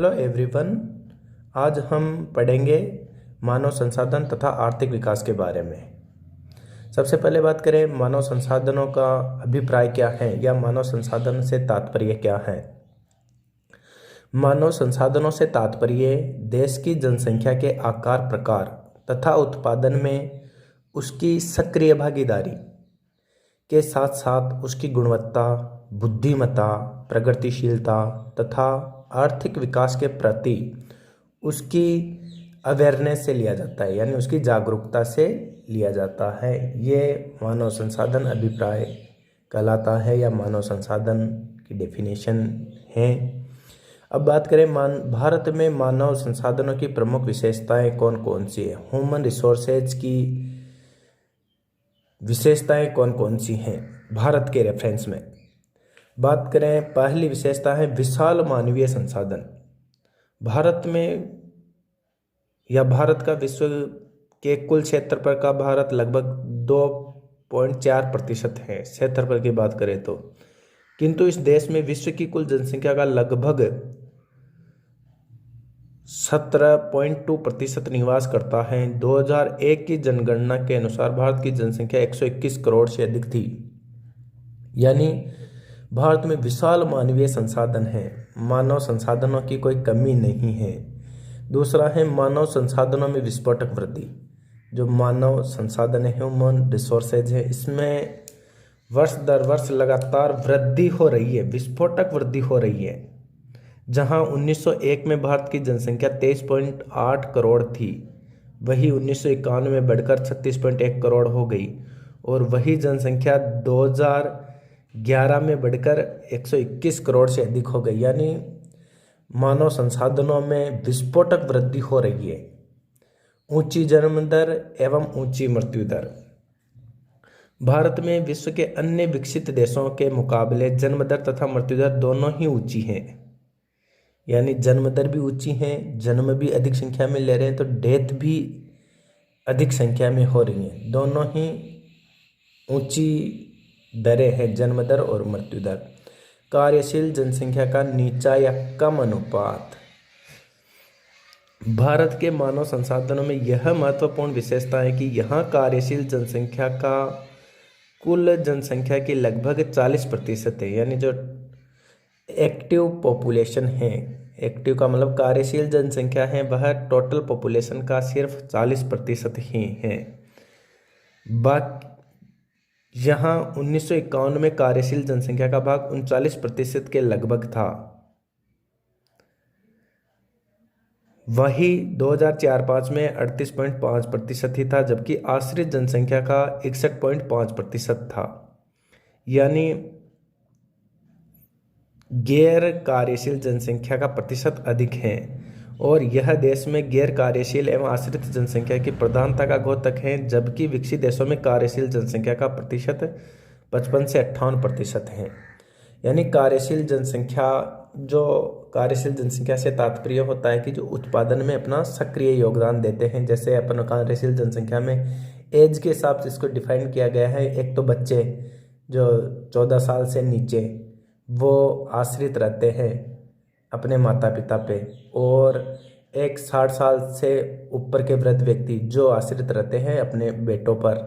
Hello everyone. आज हम पढ़ेंगे मानव संसाधन तथा आर्थिक विकास के बारे में। सबसे पहले बात करें मानव संसाधनों का अभिप्राय क्या है या मानव संसाधन से तात्पर्य क्या है। मानव संसाधनों से तात्पर्य देश की जनसंख्या के आकार, प्रकार तथा उत्पादन में उसकी सक्रिय भागीदारी के साथ साथ उसकी गुणवत्ता, बुद्धिमत्ता, प्रगतिशीलता तथा आर्थिक विकास के प्रति उसकी अवेयरनेस से लिया जाता है, यानी उसकी जागरूकता से लिया जाता है। ये मानव संसाधन अभिप्राय कहलाता है या मानव संसाधन की डेफिनेशन है। अब बात करें भारत में मानव संसाधनों की प्रमुख विशेषताएं कौन कौन सी है। ह्यूमन रिसोर्सेज की विशेषताएं कौन कौन सी हैं भारत के रेफरेंस में। बात करें, पहली विशेषता है विशाल मानवीय संसाधन। भारत में या भारत का विश्व के कुल क्षेत्रफल का भारत लगभग 2.4% है क्षेत्रफल की बात करें तो, किंतु इस देश में विश्व की कुल जनसंख्या का लगभग 17.2% निवास करता है। 2001 की जनगणना के अनुसार भारत की जनसंख्या 121 करोड़ से अधिक थी, यानी भारत में विशाल मानवीय संसाधन है। मानव संसाधनों की कोई कमी नहीं है। दूसरा है मानव संसाधनों में विस्फोटक वृद्धि। जो मानव संसाधन है, ह्यूमन रिसोर्सेज है, इसमें वर्ष दर वर्ष लगातार वृद्धि हो रही है, विस्फोटक वृद्धि हो रही है। जहां 1901 में भारत की जनसंख्या 23.8 करोड़ थी, वही 1991 में बढ़कर 36.1 करोड़ हो गई और वही जनसंख्या 2011 में बढ़कर 121 करोड़ से अधिक हो गई। यानी मानव संसाधनों में विस्फोटक वृद्धि हो रही है। ऊंची जन्म दर एवं ऊंची मृत्यु दर। भारत में विश्व के अन्य विकसित देशों के मुकाबले जन्म दर तथा मृत्यु दर दोनों ही ऊंची हैं, यानी जन्म दर भी ऊंची है, जन्म भी अधिक संख्या में ले रहे हैं, तो डेथ भी अधिक संख्या में हो रही हैं। दोनों ही ऊंची दरें हैं, जन्म दर और मृत्यु दर। कार्यशील जनसंख्या का नीचा या कम अनुपात। भारत के मानव संसाधनों में यह महत्वपूर्ण विशेषता है कि यहाँ कार्यशील जनसंख्या का कुल जनसंख्या की लगभग 40% है, यानी जो एक्टिव पॉपुलेशन है, एक्टिव का मतलब कार्यशील जनसंख्या है, वह टोटल पॉपुलेशन का सिर्फ 40% ही है। बाकी यहाँ 1951 में कार्यशील जनसंख्या का भाग 39% के लगभग था, वही 2004-05 में 38.5% ही था, जबकि आश्रित जनसंख्या का 61.5% था। यानी गैर कार्यशील जनसंख्या का प्रतिशत अधिक है और यह देश में गैर कार्यशील एवं आश्रित जनसंख्या की प्रधानता का द्योतक है, जबकि विकसित देशों में कार्यशील जनसंख्या का प्रतिशत 55 से 58% है। यानी कार्यशील जनसंख्या, जो कार्यशील जनसंख्या से तात्पर्य होता है कि जो उत्पादन में अपना सक्रिय योगदान देते हैं। जैसे अपन कार्यशील जनसंख्या में एज के हिसाब से इसको डिफाइन किया गया है। एक तो बच्चे जो 14 साल से नीचे, वो आश्रित रहते हैं अपने माता पिता पे, और एक 60 साल से ऊपर के वृद्ध व्यक्ति जो आश्रित रहते हैं अपने बेटों पर,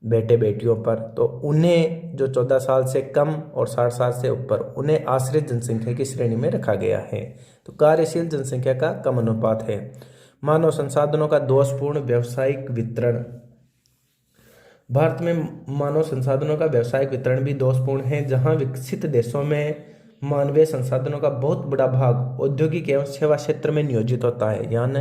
बेटे बेटियों पर। तो उन्हें जो 14 साल से कम और 60 साल से ऊपर, उन्हें आश्रित जनसंख्या की श्रेणी में रखा गया है। तो कार्यशील जनसंख्या का कम अनुपात है। मानव संसाधनों का दोषपूर्ण व्यावसायिक वितरण। भारत में मानव संसाधनों का व्यावसायिक वितरण भी दोषपूर्ण है, जहां विकसित देशों में मानवीय संसाधनों का बहुत बड़ा भाग औद्योगिक एवं सेवा क्षेत्र में नियोजित होता है, यानी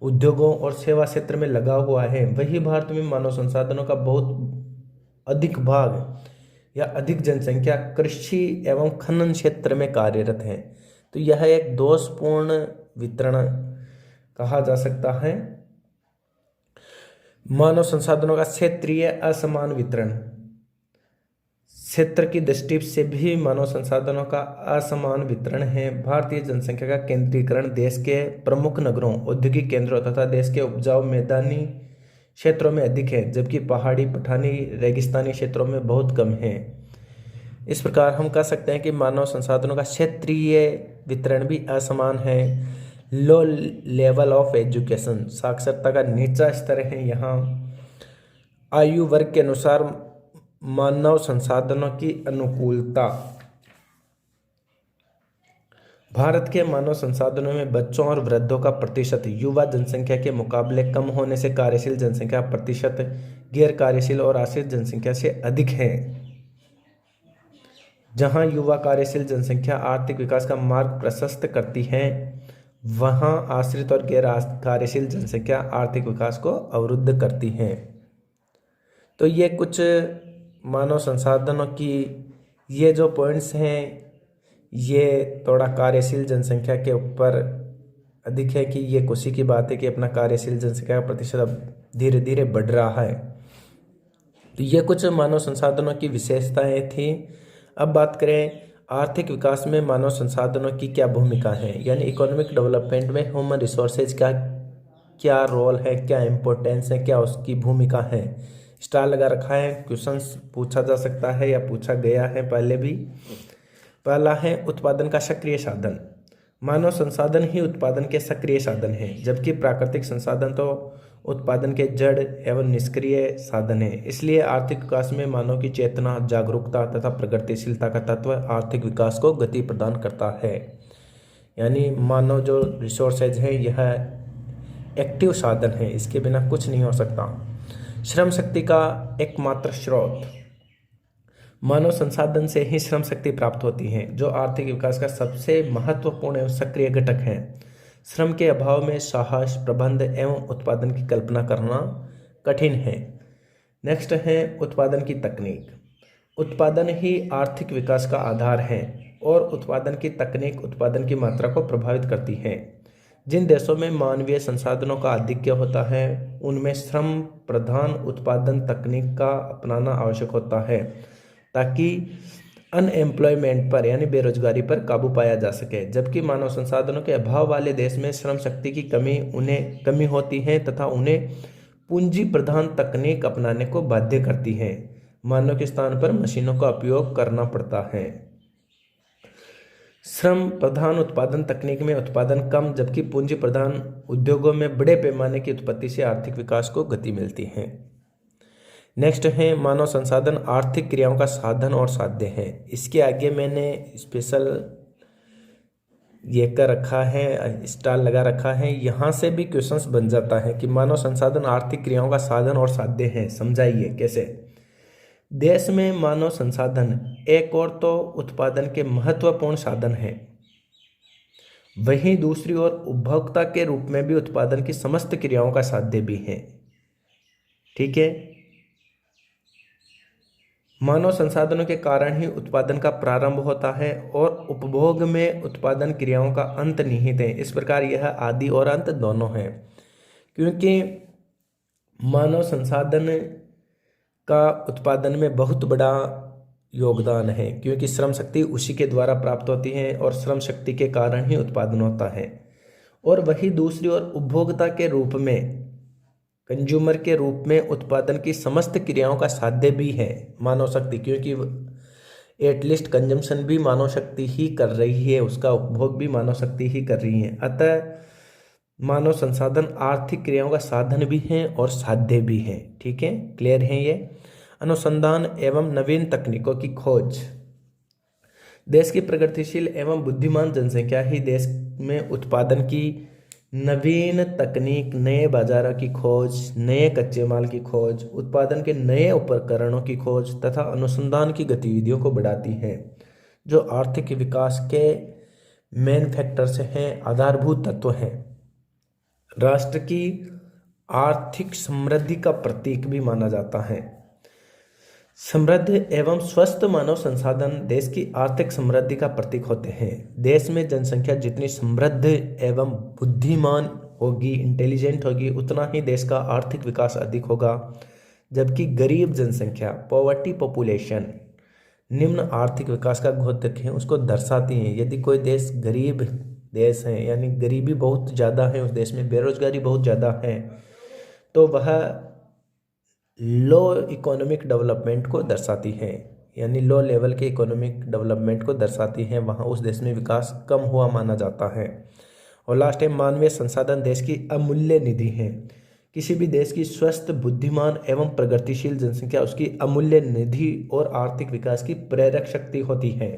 उद्योगों और सेवा क्षेत्र में लगा हुआ है। वही भारत में मानव संसाधनों का बहुत अधिक भाग या अधिक जनसंख्या कृषि एवं खनन क्षेत्र में कार्यरत है। तो यह एक दोषपूर्ण वितरण कहा जा सकता है। मानव संसाधनों का क्षेत्रीय असमान वितरण। क्षेत्र की दृष्टि से भी मानव संसाधनों का असमान वितरण है। भारतीय जनसंख्या का केंद्रीकरण देश के प्रमुख नगरों, औद्योगिक केंद्रों तथा देश के उपजाऊ मैदानी क्षेत्रों में अधिक है, जबकि पहाड़ी, पठानी, रेगिस्तानी क्षेत्रों में बहुत कम है। इस प्रकार हम कह सकते हैं कि मानव संसाधनों का क्षेत्रीय वितरण भी असमान है। लो लेवल ऑफ एजुकेशन, साक्षरता का नीचा स्तर है यहाँ। आयु वर्ग के अनुसार मानव संसाधनों की अनुकूलता, भारत के मानव संसाधनों में बच्चों और वृद्धों का प्रतिशत युवा जनसंख्या के मुकाबले कम होने से कार्यशील जनसंख्या प्रतिशत गैर कार्यशील और आश्रित जनसंख्या से अधिक है। जहां युवा कार्यशील जनसंख्या आर्थिक विकास का मार्ग प्रशस्त करती है, वहां आश्रित और गैर कार्यशील जनसंख्या आर्थिक विकास को अवरुद्ध करती है। तो ये कुछ मानव संसाधनों की ये जो पॉइंट्स हैं, ये थोड़ा कार्यशील जनसंख्या के ऊपर अधिक है कि ये खुशी की बात है कि अपना कार्यशील जनसंख्या का प्रतिशत अब धीरे धीरे बढ़ रहा है। तो ये कुछ मानव संसाधनों की विशेषताएं थी। अब बात करें आर्थिक विकास में मानव संसाधनों की क्या भूमिका है, यानी इकोनॉमिक डेवलपमेंट में ह्यूमन रिसोर्सेज का क्या रोल है, क्या इम्पोर्टेंस है, क्या उसकी भूमिका है। स्टार लगा रखा है, क्वेश्चंस पूछा जा सकता है या पूछा गया है पहले भी। पहला है उत्पादन का सक्रिय साधन। मानव संसाधन ही उत्पादन के सक्रिय साधन है, जबकि प्राकृतिक संसाधन तो उत्पादन के जड़ एवं निष्क्रिय साधन है। इसलिए आर्थिक विकास में मानव की चेतना, जागरूकता तथा प्रगतिशीलता का तत्व आर्थिक विकास को गति प्रदान करता है। यानी मानव जो रिसोर्सेज है यह एक्टिव साधन है, इसके बिना कुछ नहीं हो सकता। श्रम शक्ति का एकमात्र स्रोत, मानव संसाधन से ही श्रम शक्ति प्राप्त होती है, जो आर्थिक विकास का सबसे महत्वपूर्ण एवं सक्रिय घटक है। श्रम के अभाव में साहस, प्रबंध एवं उत्पादन की कल्पना करना कठिन है। नेक्स्ट है उत्पादन की तकनीक। उत्पादन ही आर्थिक विकास का आधार है और उत्पादन की तकनीक उत्पादन की मात्रा को प्रभावित करती है। जिन देशों में मानवीय संसाधनों का आधिक्य होता है, उनमें श्रम प्रधान उत्पादन तकनीक का अपनाना आवश्यक होता है, ताकि अनएम्प्लॉयमेंट पर यानी बेरोजगारी पर काबू पाया जा सके। जबकि मानव संसाधनों के अभाव वाले देश में श्रम शक्ति की कमी होती है तथा उन्हें पूंजी प्रधान तकनीक अपनाने को बाध्य करती है। मानव के स्थान पर मशीनों का उपयोग करना पड़ता है। श्रम प्रधान उत्पादन तकनीक में उत्पादन कम, जबकि पूंजी प्रधान उद्योगों में बड़े पैमाने की उत्पत्ति से आर्थिक विकास को गति मिलती है। नेक्स्ट है मानव संसाधन आर्थिक क्रियाओं का साधन और साध्य है। इसके आगे मैंने स्पेशल ये कर रखा है, स्टार लगा रखा है। यहाँ से भी क्वेश्चंस बन जाता है कि मानव संसाधन आर्थिक क्रियाओं का साधन और साध्य है, समझाइए कैसे। देश में मानव संसाधन एक और तो उत्पादन के महत्वपूर्ण साधन है, वहीं दूसरी ओर उपभोक्ता के रूप में भी उत्पादन की समस्त क्रियाओं का साध्य भी है। ठीक है, मानव संसाधनों के कारण ही उत्पादन का प्रारंभ होता है और उपभोग में उत्पादन क्रियाओं का अंत निहित है। इस प्रकार यह आदि और अंत दोनों हैं, क्योंकि मानव संसाधन का उत्पादन में बहुत बड़ा योगदान है, क्योंकि श्रम शक्ति उसी के द्वारा प्राप्त होती है और श्रम शक्ति के कारण ही उत्पादन होता है। और वही दूसरी ओर उपभोक्ता के रूप में, कंज्यूमर के रूप में उत्पादन की समस्त क्रियाओं का साध्य भी है मानव शक्ति, क्योंकि एटलीस्ट कंजम्पशन भी मानव शक्ति ही कर रही है, उसका उपभोग भी मानव शक्ति ही कर रही है। अतः मानव संसाधन आर्थिक क्रियाओं का साधन भी है और साध्य भी है। ठीक है, क्लियर है ये। अनुसंधान एवं नवीन तकनीकों की खोज। देश की प्रगतिशील एवं बुद्धिमान जनसंख्या ही देश में उत्पादन की नवीन तकनीक, नए बाजारों की खोज, नए कच्चे माल की खोज, उत्पादन के नए उपकरणों की खोज तथा अनुसंधान की गतिविधियों को बढ़ाती है, जो आर्थिक विकास के मेन फैक्टर्स हैं, आधारभूत तत्व हैं। राष्ट्र की आर्थिक समृद्धि का प्रतीक भी माना जाता है। समृद्ध एवं स्वस्थ मानव संसाधन देश की आर्थिक समृद्धि का प्रतीक होते हैं। देश में जनसंख्या जितनी समृद्ध एवं बुद्धिमान होगी, इंटेलिजेंट होगी, उतना ही देश का आर्थिक विकास अधिक होगा। जबकि गरीब जनसंख्या, पॉवर्टी पॉपुलेशन, निम्न आर्थिक विकास का घोतक है, उसको दर्शाती है। यदि कोई देश गरीब देश है, यानी गरीबी बहुत ज़्यादा है उस देश में, बेरोजगारी बहुत ज़्यादा है, तो वह लो इकोनॉमिक डेवलपमेंट को दर्शाती है। यानी लो लेवल के इकोनॉमिक डेवलपमेंट को दर्शाती हैं, वहाँ उस देश में विकास कम हुआ माना जाता है। और लास्ट है मानवीय संसाधन देश की अमूल्य निधि है। किसी भी देश की स्वस्थ, बुद्धिमान एवं प्रगतिशील जनसंख्या उसकी अमूल्य निधि और आर्थिक विकास की प्रेरक शक्ति होती है।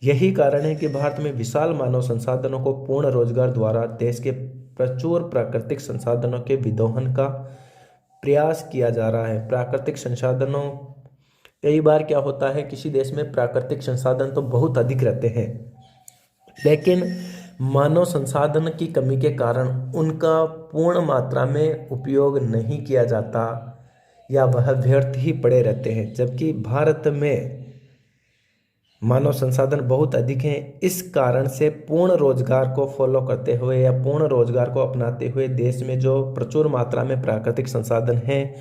यही कारण है कि भारत में विशाल मानव संसाधनों को पूर्ण रोजगार द्वारा देश के प्रचुर प्राकृतिक संसाधनों के विदोहन का प्रयास किया जा रहा है। प्राकृतिक संसाधनों, कई बार क्या होता है, किसी देश में प्राकृतिक संसाधन तो बहुत अधिक रहते हैं, लेकिन मानव संसाधन की कमी के कारण उनका पूर्ण मात्रा में उपयोग नहीं किया जाता या वह व्यर्थ ही पड़े रहते हैं। जबकि भारत में मानव संसाधन बहुत अधिक हैं। इस कारण से पूर्ण रोजगार को फॉलो करते हुए या पूर्ण रोजगार को अपनाते हुए देश में जो प्रचुर मात्रा में प्राकृतिक संसाधन हैं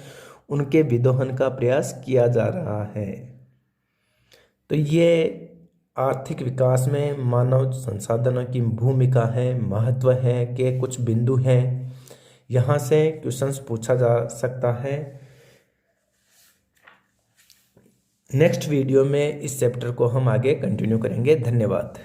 उनके विदोहन का प्रयास किया जा रहा है। तो ये आर्थिक विकास में मानव संसाधनों की भूमिका है, महत्व है के कुछ बिंदु हैं। यहाँ से क्वेश्चंस पूछा जा सकता है। नेक्स्ट वीडियो में इस चैप्टर को हम आगे कंटिन्यू करेंगे। धन्यवाद।